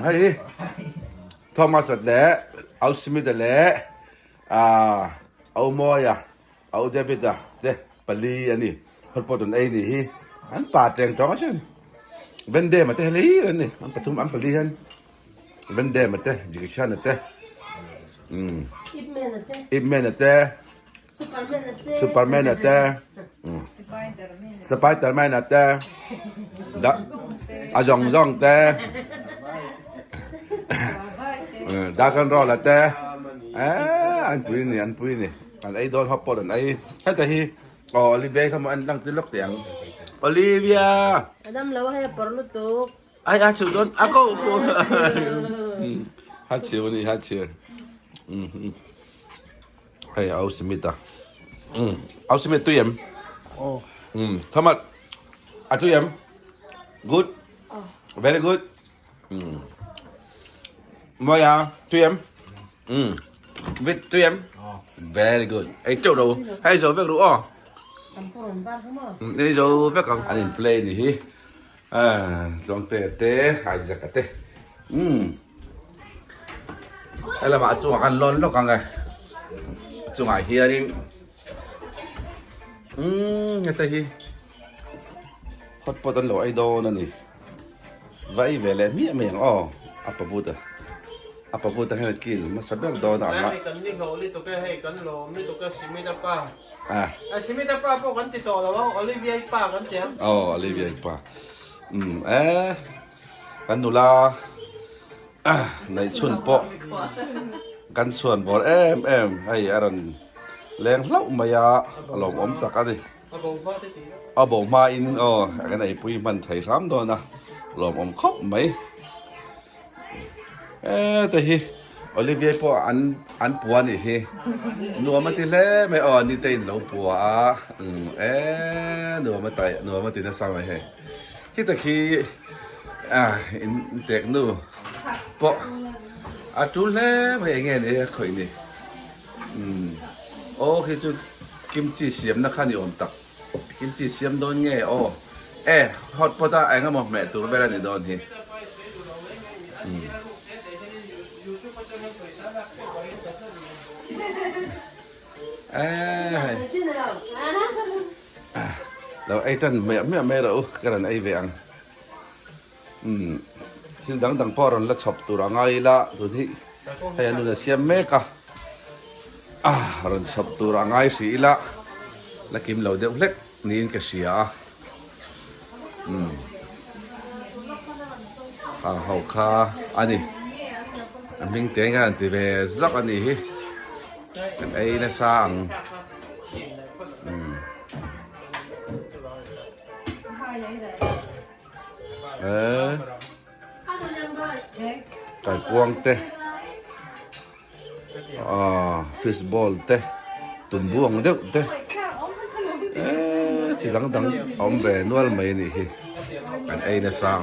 ให้ทอมัสแหละเอาสมิธแหละเอามอยเอาเดวิดเด้ปลีอันนี้ฮอดปอตันไอ้นี่อันป่าแจงจอชันเวนเดมาเตลีอันนี้อันปทุมอันปลีฮันเวนเดมาเตจิกชันเตอิบเมนเตซูเปอร์แมนเตสไปเดอร์แมนเตอาจองเตดากันรอละเตอันปุยนี่อันไอ้โดนฮอปปอดอันไอ้แต่ฮีโอลิเวียเขามาอันตั้งตีล็อกเตียงโอลิเวีย Adam lawa hay perlu tuh. Ay, hachu don. Ako po. Hachu ni hachu. Ay, au simita. Au simit tu yam. Oh. Thamat. Atu yam. Good. Very good. Moya tu yam. Vit tu yam. Very good. Ay, châu đâu. Hay rồi việc đủ à? Campur ban semua. Đây rồi việc còn anh play đi. Long tete aja kate. Ala ma chu kan lon lo kang ai. Chu ngai hearing. Ngata hi. Hot pot an lo ai do na ni. Vai vele mi meng apa vuta ha kil masabel do na ma. Ai kan ni ho li to ke hei kan lo mi to ke simita pa. Simita pa po kan ti so lo Olivia pa kan tiam. Olivia pa. กันนูลาในชุนปอกันส่วนบอดให้อารันแรงเล่ามายาหลอมอมตักอะไรบอกมาอินกันไอ้ปุยมันไทยรำโดนนะหลอมอมครบไหมแต่ฮีโอลิเวียปออันปัวนี่ฮีนัวมันติเล่ไม่นี่เต้นเราปัวนัวมันติน่าสั่งไว้ให้คิดแต่ขี้อินเด็กนู่ปะจุเล่ไม่เงี้ยเนี่ยคุยนี่โอ้คือจุกิมจิเสียมนะข้านี่อมตักกิมจิเสียมโดนเงี้ยฮอตพอตาไอ้ก็บอกแม่ตัวเวลานี่โดนทีแล้วไอ้ท่านไม่รู้กันไอ้เวียงสิ่งดังพอรันละชอบตัวง่ายละตัวที่ให้อนุญาตเสียเมกะรันชอบตัวง่ายสิละแล้วกิมเหล่าเด็กเล็กนี่ก็เสียเขาข้าอันนี้อันมิ่งเตียงกันที่เวซักอันนี้กันไอ้เนี่ยสร้างไก่กวางเตะฟิชบอลเตะตุ่มบวงเด็กเตะจีดังอมเบนวลไม่นี่กันไอ้เนี่ยสร้าง